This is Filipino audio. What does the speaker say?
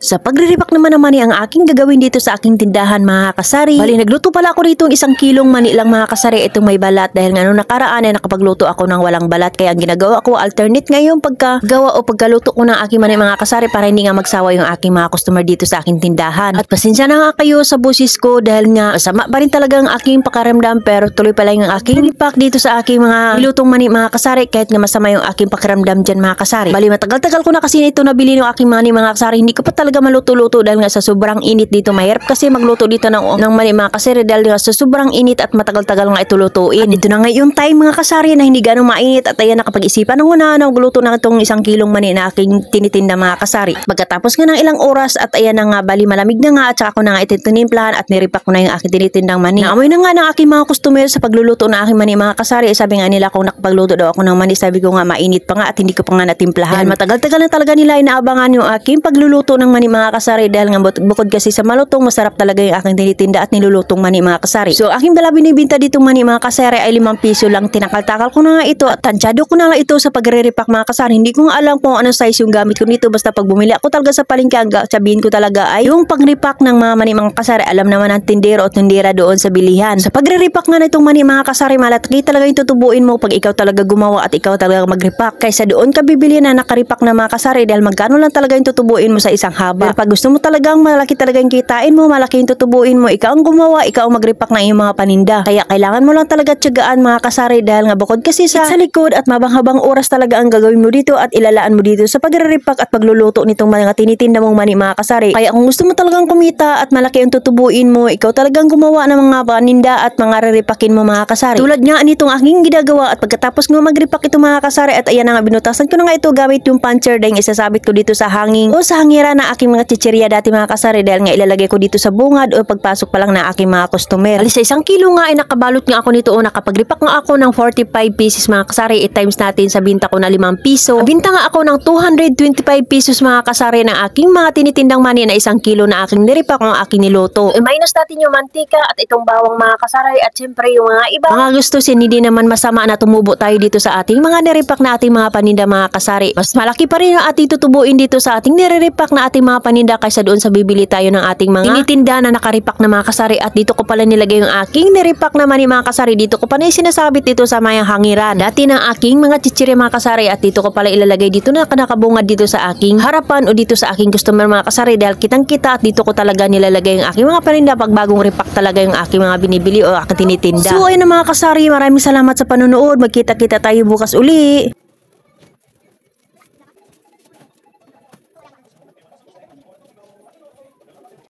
Sa pagre-repack naman ng mani ang aking gagawin dito sa aking tindahan mga kasari. Bali nagluto pala ako dito ng 1 kilong mani lang mga kasari. Itong may balat dahil nga nung nakaraan ay nakapagluto ako ng walang balat. Kaya ang ginagawa ko alternate ngayon pagkagawa o pagkaluto ko ng aking mani mga kasari para hindi nga magsawa yung aking mga customer dito sa aking tindahan. At pasensya na nga kayo sa busis ko dahil nga masama pa rin talaga ang aking pakaramdam pero tuloy pala yung aking repack dito sa aking mga nilutong mani mga kasari kahit nga masama yung aking pakiramdam dyan mga kasari. Bali matagal-tagal ko na kasi ito nabili ng aking mani mga kasari. Hindi ko pa talaga maluto-luto dahil nga sa sobrang init dito. Mahirap kasi magluto dito ng mani mga kasari dahil nga sa sobrang init at matagal-tagal nga ito lutuin. At ito na nga yung time mga kasari na hindi ganong mainit at ayan nakapag-isipan ng una na magluto na itong 1 kilong mani na aking tinitinda mga kasari. Pagkatapos nga ng ilang oras at ayan na nga bali malamig na nga at saka ko na nga ititinimplahan at niripak ko na yung aking tinitindang mani. Naamoy na nga ng aking mga customer sa pagluluto ng aking mani mga kasari. Sabi nga nila kung nakapagluto daw ako ng mani, sabi ko nga mainit pa nga at hindi ko pa nga natimplahan. Dahil matagal-tagal na talaga nila inaabangan yung aking pagluluto ng mani mga kasari dahil nga bukod kasi sa malutong masarap talaga yung aking tinitinda at nilulutong mani mga kasari. So aking bala binibinta ditong mani mga kasari ay 5 piso lang. Tinakal-takal ko na nga ito at tansyado ko na nga ito sa pagre-repack mga kasari. Hindi ko nga alam kung anong size yung gamit ko nito basta pag bumili ako talaga sa palengke sabihin ko talaga ay yung pag-repack ng mga mani mga kasari. Alam naman ng tindero o tindera doon sa bilihan. Sa pagre-repack nga nitong mani mga kasari malaki talaga yung tutubuin mo pag ikaw talaga gumawa at ikaw talaga mag-repack kaysa doon ka bibili na naka-repack na mga kasari dahil magkano lang talaga yung tutubuin mo sa isang haba. Pero pag gusto mo talagang malaki talaga yung kitain mo, malaki yung tutubuin mo, ikaw ang gumawa, ikaw ang mag-repack ng iyong mga paninda. Kaya kailangan mo lang talaga tiyagaan mga kasari dahil nga bukod kasi sa likod at mabang-habang oras talaga ang gagawin mo dito at ilalaan mo dito sa pagre-repack at pagluluto nitong mga tinitinda mong mani mga kasari. Kaya kung gusto mo talagang kumita at malaki ang tutubuin mo, ikaw talagang gumawa ng mga paninda at mga re-repackin mo mga kasari. Tulad nga nitong aking ginagawa at pagkatapos nga mag-repack ito mga kasari at ayan na nga binutasan ko na nga ito gamit yung puncher dahil isasabit ko dito sa hanging o sa hangira na aking mga chichirya dati mga kasari dahil nga ilalagay ko dito sa bungad o pagpasok pa lang na aking mga customer. Alis sa 1 kilo nga ay nakabalot nga ako nito o nakapag-repack nga ako ng 45 pieces mga kasari. I-times natin sa binta ko na 5 piso. Binta nga ako ng 225 pesos mga kasari ng aking mga tinitindang mani na 1 kilo na aking nirepack o aking niluto. Minus natin yung mantika at itong bawang mga kasari at syempre yung mga iba mga gusto hindi naman masama na tumubo tayo dito sa ating mga nirepack na ating mga paninda mga kasari. Mas malaki pa rin yung ating tutubuin dito sa ating nire-repack na ating mga paninda kaysa doon sa bibili tayo ng ating mga tinitinda na nakaripak na mga kasari. At dito ko pala nilagay yung aking nirepack na mani mga kasari. Dito ko pa na sinasabit dito sa mayang hangiran dati ng aking mga chichirya mga kasari at dito ko pala ilalagay dito na nakabungad dito sa aking harapan o dito sa aking customer mga kasari dahil kitang kita at dito ko talaga nilalagay yung aking mga paninda pag bagong repack talaga yung aking mga binibili o aking tinitinda. So ayun na mga kasari, maraming salamat sa panonood. Magkita-kita tayo bukas uli.